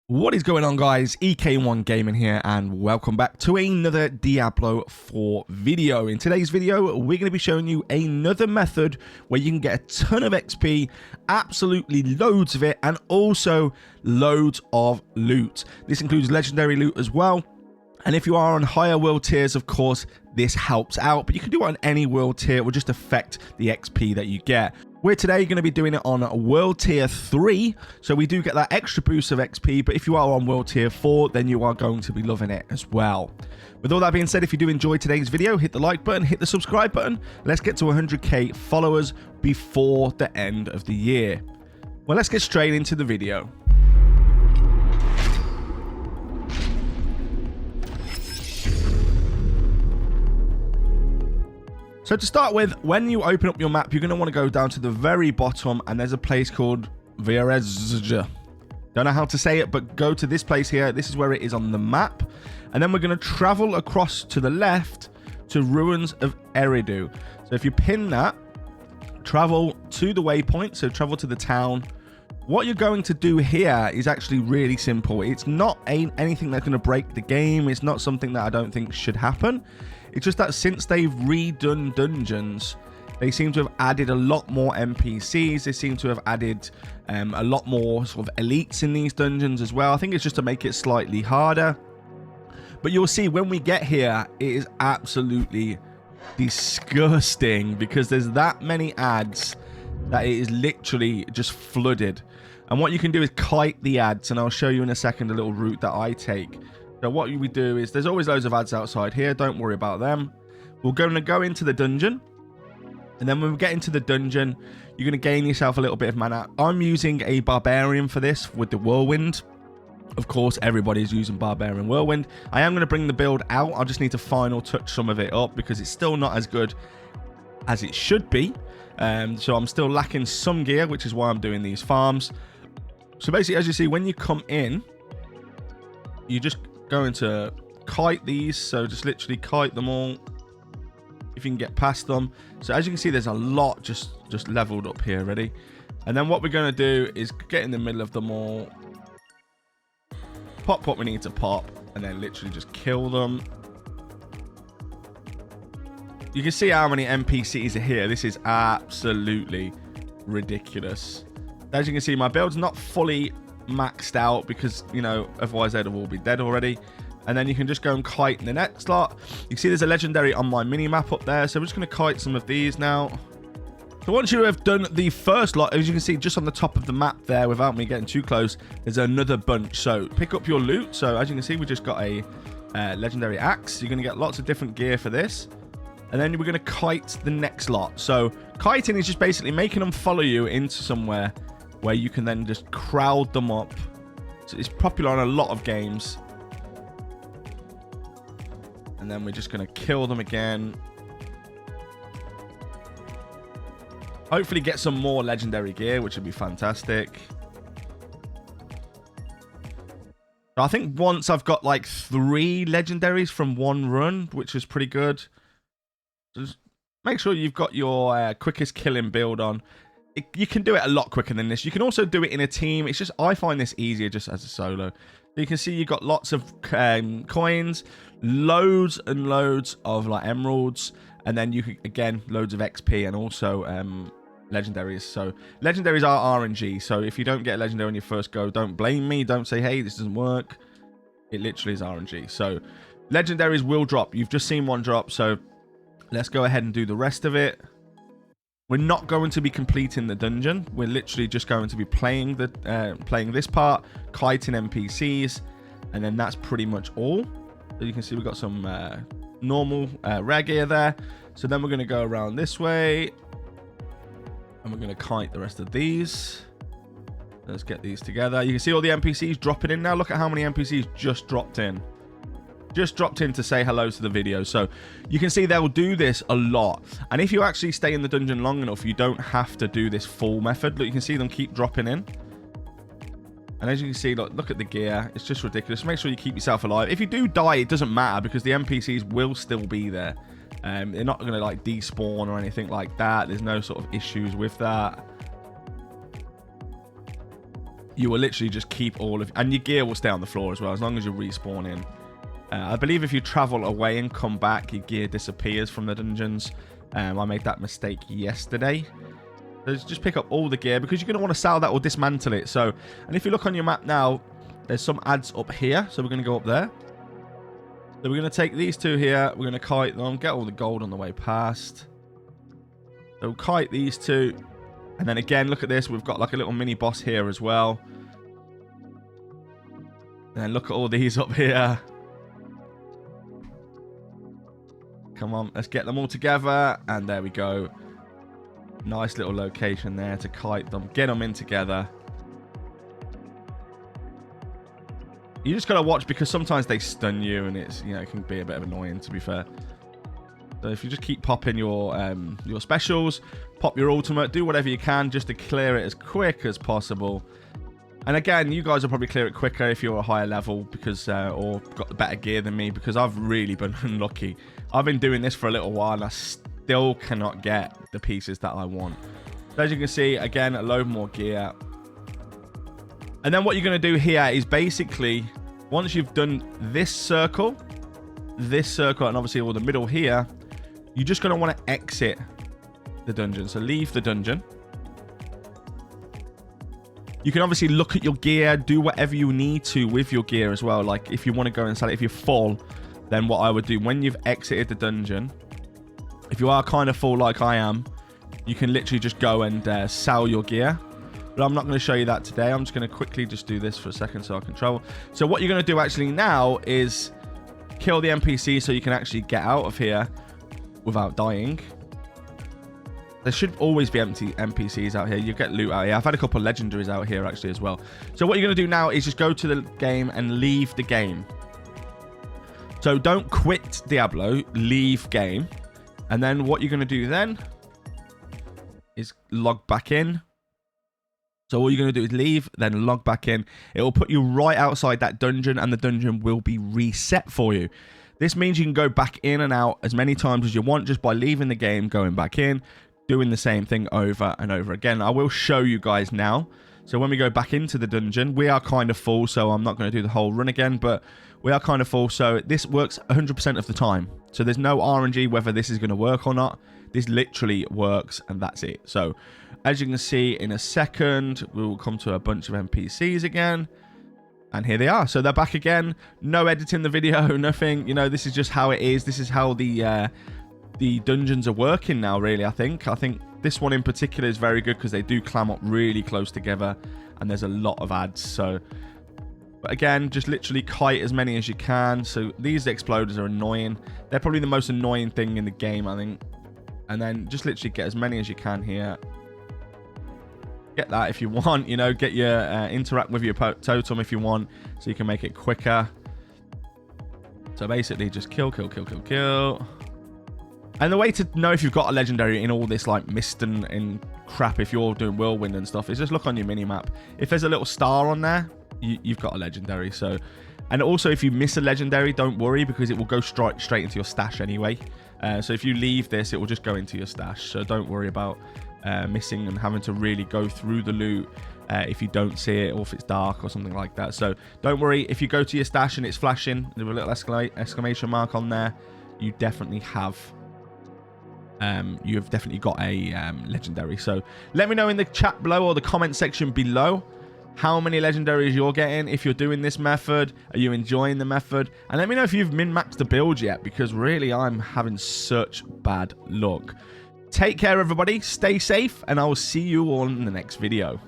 What is going on, guys? EK1 Gaming here, and welcome back to another Diablo 4 video. In today's video, we're going to be showing you another method where you can get a ton of XP, absolutely loads of it, and also loads of loot. This includes legendary loot as well. And if you are on higher world tiers, of course, this helps out. But you can do it on any world tier. It will just affect the XP that you get. We're today going to be doing it on world tier 3. So we do get that extra boost of XP. But if you are on world tier 4, then you are going to be loving it as well. With all that being said, if you do enjoy today's video, hit the like button, hit the subscribe button. Let's get to 100k followers before the end of the year. Well, let's get straight into the video. So to start with, when you open up your map, you're going to want to go down to the very bottom, and there's a place called Vierezja. Don't know how to say it, but go to this place here. This is where it is on the map. And then we're going to travel across to the left to Ruins of Eridu. So if you pin that, travel to the waypoint, so travel to the town. What you're going to do here is actually really simple. It's not anything that's going to break the game. It's not something that I don't think should happen. It's just that since they've redone dungeons, they seem to have added a lot more NPCs. They seem to have added a lot more sort of elites in these dungeons as well. I think it's just to make it slightly harder. But you'll see when we get here, it is absolutely disgusting because there's that many ads that it is literally just flooded. And what you can do is kite the ads, and I'll show you in a second a little route that I take. So what we do is, there's always loads of ads outside here, don't worry about them. We're going to go into the dungeon, and then when we get into the dungeon, you're going to gain yourself a little bit of mana. I'm using a barbarian for this with the whirlwind. Of course, everybody's using barbarian whirlwind. I am going to bring the build out. I just need to final touch some of it up because it's still not as good as it should be. So I'm still lacking some gear, which is why I'm doing these farms. So basically, as you see, when you come in, you just going to kite these. So just literally kite them all if you can get past them. So as you can see, there's a lot just leveled up here ready. And then what we're going to do is get in the middle of them all, pop what we need to pop, and then literally just kill them. You can see how many NPCs are here. This is absolutely ridiculous. As you can see, my build's not fully maxed out because, you know, otherwise they'd all be dead already. And then you can just go and kite in the next lot. You can see there's a legendary on my mini map up there, so we're just going to kite some of these now. So once you have done the first lot, as you can see just on the top of the map there, without me getting too close, there's another bunch. So pick up your loot. So as you can see, we just got a legendary axe. You're going to get lots of different gear for this. And then we're going to kite the next lot. So kiting is just basically making them follow you into somewhere where you can then just crowd them up. So it's popular on a lot of games. And then we're just going to kill them again. Hopefully get some more legendary gear, which would be fantastic. So I think once I've got like 3 legendaries from one run, which is pretty good. Just make sure you've got your quickest killing build on. You can do it a lot quicker than this. You can also do it in a team. It's just, I find this easier just as a solo. You can see you've got lots of coins, loads and loads of like emeralds, and then you can, again, loads of XP and also legendaries. So legendaries are RNG. So if you don't get a legendary on your first go, don't blame me. Don't say, hey, this doesn't work. It literally is RNG. So legendaries will drop. You've just seen one drop. So let's go ahead and do the rest of it. We're not going to be completing the dungeon. We're literally just going to be playing this part, kiting NPCs, and then that's pretty much all. So you can see we've got some normal rare gear there. So then we're going to go around this way, and we're going to kite the rest of these. Let's get these together. You can see all the NPCs dropping in now. Look at how many NPCs just dropped in. Just dropped in to say hello to the video. So you can see they'll do this a lot, and if you actually stay in the dungeon long enough, you don't have to do this full method. Look, you can see them keep dropping in, and as you can see, look at the gear. It's just ridiculous. Make sure you keep yourself alive. If you do die, it doesn't matter because the NPCs will still be there. They're not going to like despawn or anything like that. There's no sort of issues with that. you will literally just keep all of... And your gear will stay on the floor as well, as long as you respawn in. I believe if you travel away and come back, your gear disappears from the dungeons. I made that mistake yesterday. So just pick up all the gear, because you're going to want to sell that or dismantle it. So, and if you look on your map now, there's some ads up here. So we're going to go up there. So we're going to take these two here. We're going to kite them, get all the gold on the way past. So kite these two. And then again, look at this. We've got like a little mini boss here as well. And then look at all these up here. Come on, let's get them all together. And there we go. Nice little location there to kite them. Get them in together. You just got to watch, because sometimes they stun you, and it's, you know, it can be a bit of annoying, to be fair. So if you just keep popping your specials, pop your ultimate, do whatever you can just to clear it as quick as possible. And again, you guys will probably clear it quicker if you're a higher level, because or got the better gear than me, because I've really been unlucky. I've been doing this for a little while and I still cannot get the pieces that I want. So as you can see, again, a load more gear. And then what you're going to do here is basically, once you've done this circle, and obviously all the middle here, you're just going to want to exit the dungeon. So leave the dungeon. You can obviously look at your gear, do whatever you need to with your gear as well. Like if you want to go and sell it, if you're full, then what I would do when you've exited the dungeon, if you are kind of full like I am, you can literally just go and sell your gear. But I'm not going to show you that today. I'm just going to quickly just do this for a second so I can travel. So what you're going to do actually now is kill the NPC so you can actually get out of here without dying. There should always be empty NPCs out here. You get loot out here. I've had a couple of legendaries out here actually as well. So what you're going to do now is just go to the game and leave the game. So don't quit Diablo, leave game. And then what you're going to do then is log back in. So all you're going to do is leave, then log back in. It will put you right outside that dungeon, and the dungeon will be reset for you. This means you can go back in and out as many times as you want just by leaving the game, going back in, doing the same thing over and over again. I will show you guys now. So when we go back into the dungeon, we are kind of full, so I'm not going to do the whole run again, but we are kind of full. So this works 100% of the time. So there's no RNG whether this is going to work or not. This literally works, and that's it. So as you can see, in a second, we will come to a bunch of NPCs again. And here they are. So they're back again. No editing the video, nothing. You know, this is just how it is. This is how the dungeons are working now, really, I think. This one in particular is very good because they do clam up really close together. And there's a lot of ads. So, but again, just literally kite as many as you can. So these exploders are annoying. They're probably the most annoying thing in the game, I think. And then just literally get as many as you can here. Get that if you want, you know, get your interact with your totem if you want, so you can make it quicker. So basically just kill. And the way to know if you've got a legendary in all this like mist and crap, if you're doing whirlwind and stuff, is just look on your mini map. If there's a little star on there, you've got a legendary. So, and also if you miss a legendary, don't worry, because it will go straight into your stash anyway. So if you leave this, it will just go into your stash. So don't worry about missing and having to really go through the loot if you don't see it, or if it's dark or something like that. So don't worry, if you go to your stash and it's flashing with a little exclamation mark on there, you definitely have you've definitely got a legendary. So let me know in the chat below or the comment section below how many legendaries you're getting if you're doing this method. Are you enjoying the method? And let me know if you've min-maxed the build yet, because really I'm having such bad luck. Take care, everybody. Stay safe, and I will see you all in the next video.